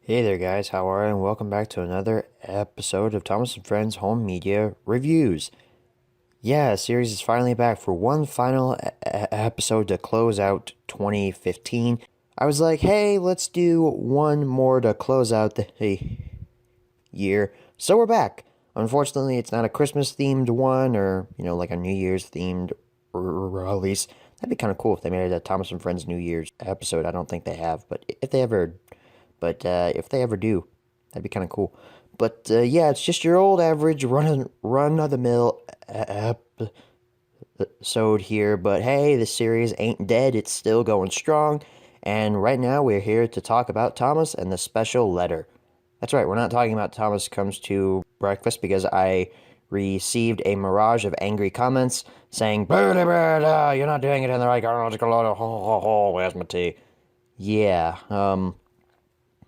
Hey there, guys. How are you? And welcome back to another episode of Thomas and Friends Home Media Reviews. Yeah, the series is finally back for one final episode to close out 2015. I was like, hey, let's do one more to close out the year. So we're back. Unfortunately, it's not a Christmas themed one or, like a New Year's themed release. That'd be kind of cool if they made it a Thomas and Friends New Year's episode. I don't think they have, but if they ever do, that'd be kind of cool. But yeah, it's just your old average run of the mill episode here. But hey, the series ain't dead; it's still going strong. And right now, we're here to talk about Thomas and the special letter. That's right, we're not talking about Thomas Comes to Breakfast because I received a mirage of angry comments saying, "Birdie bird, you're not doing it in the right chronological order. Ho ho ho, where's my tea?" Yeah,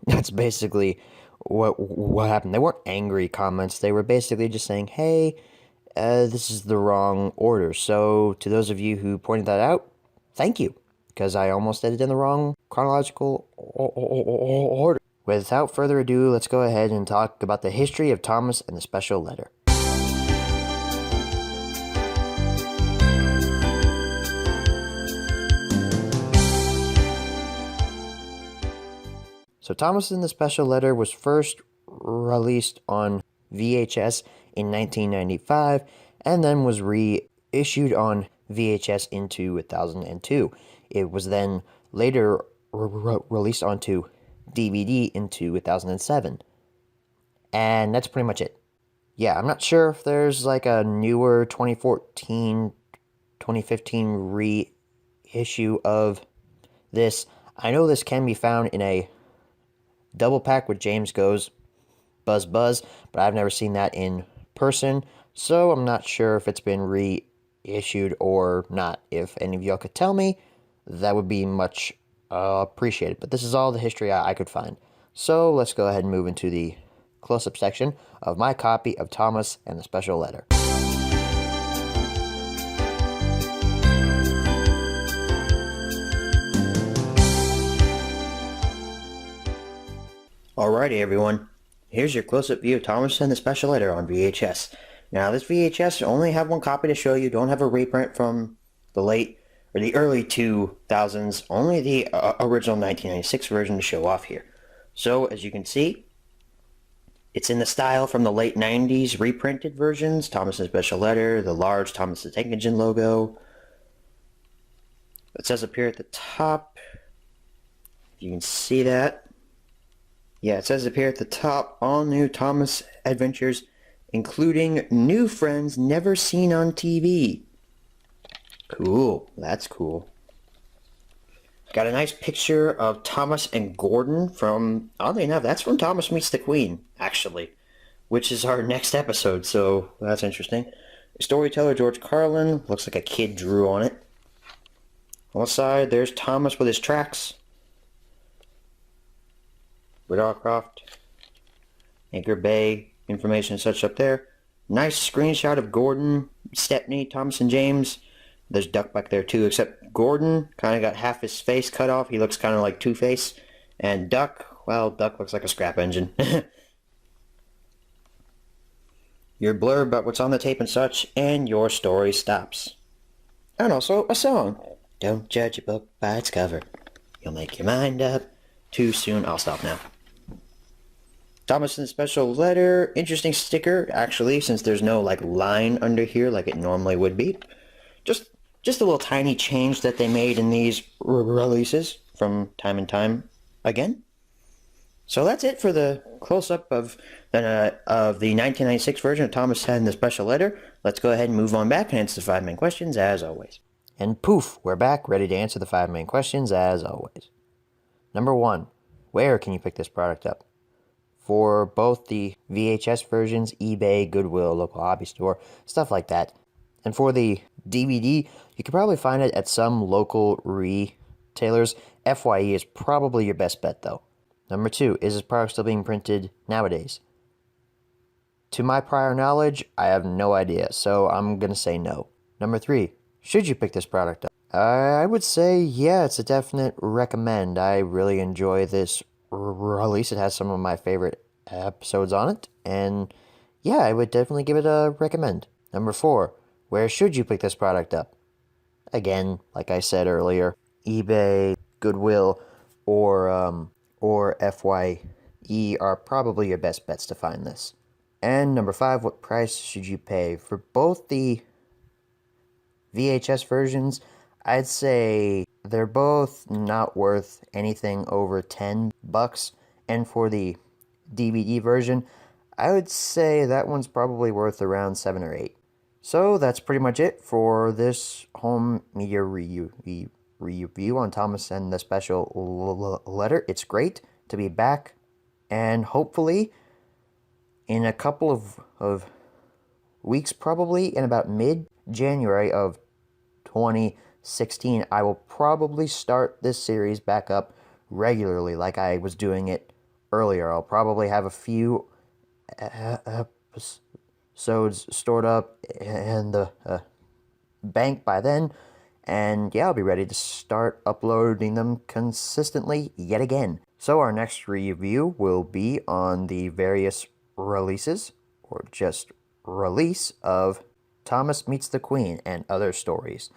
that's basically what happened. They weren't angry comments. They were basically just saying, "Hey, this is the wrong order." So to those of you who pointed that out, thank you, because I almost did it in the wrong chronological order. Without further ado, let's go ahead and talk about the history of Thomas and the special letter. So Thomas and the Special Letter was first released on VHS in 1995 and then was reissued on VHS in 2002. It was then later released onto DVD in 2007. And that's pretty much it. Yeah, I'm not sure if there's like a newer 2014, 2015 reissue of this. I know this can be found in a double pack with James Goes Buzz Buzz, but I've never seen that in person, so I'm not sure if it's been reissued or not. If any of y'all could tell me, that would be much appreciated. But this is all the history I could find. So let's go ahead and move into the close-up section of my copy of Thomas and the Special Letter. Alrighty, everyone. Here's your close-up view of Thomas and the Special Letter on VHS. Now, this VHS only have one copy to show you. Don't have a reprint from the early 2000s. Only the original 1996 version to show off here. So, as you can see, it's in the style from the late 90s reprinted versions. Thomas and the Special Letter, the large Thomas the Tank Engine logo. It says up here at the top. You can see that. Yeah, it says up here at the top, all new Thomas adventures, including new friends never seen on TV. Cool, that's cool. Got a nice picture of Thomas and Gordon from, oddly enough, that's from Thomas Meets the Queen, actually, which is our next episode, so that's interesting. Storyteller George Carlin, looks like a kid drew on it. On the side, there's Thomas with his tracks. Riddarcroft, Anchor Bay, information and such up there. Nice screenshot of Gordon, Stepney, Thomas and James. There's Duck back there too, except Gordon kind of got half his face cut off. He looks kind of like Two-Face. And Duck, well, Duck looks like a scrap engine. Your blurb about what's on the tape and such, and your story stops. And also a song. Don't judge a book by its cover. You'll make your mind up too soon. I'll stop now. Thomas and the Special Letter, interesting sticker, actually, since there's no, line under here like it normally would be. Just a little tiny change that they made in these releases from time and time again. So that's it for the close-up of the 1996 version of Thomas and the Special Letter. Let's go ahead and move on back and answer the 5 main questions, as always. And poof, we're back, ready to answer the 5 main questions, as always. Number 1, where can you pick this product up? For both the VHS versions, eBay, Goodwill, local hobby store, stuff like that. And for the DVD, you can probably find it at some local retailers. FYE is probably your best bet, though. Number 2, is this product still being printed nowadays? To my prior knowledge, I have no idea, so I'm going to say no. Number 3, should you pick this product up? I would say, yeah, it's a definite recommend. I really enjoy this release. It has some of my favorite episodes on it, and yeah, I would definitely give it a recommend. Number 4, where should you pick this product up? Again, like I said earlier, eBay, Goodwill, or FYE are probably your best bets to find this. And number 5, what price should you pay? For both the VHS versions, I'd say they're both not worth anything over $10. And for the DVD version, I would say that one's probably worth around 7 or 8. So that's pretty much it for this home media review on Thomas and the Special Letter. It's great to be back, and hopefully in a couple of weeks, probably in about mid-January of 2016, I will probably start this series back up regularly like I was doing it earlier. I'll probably have a few episodes stored up in the bank by then, and yeah, I'll be ready to start uploading them consistently yet again. So our next review will be on the various releases, or just release, of Thomas Meets the Queen and Other Stories.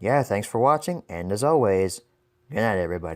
Yeah, thanks for watching, and as always, good night, everybody.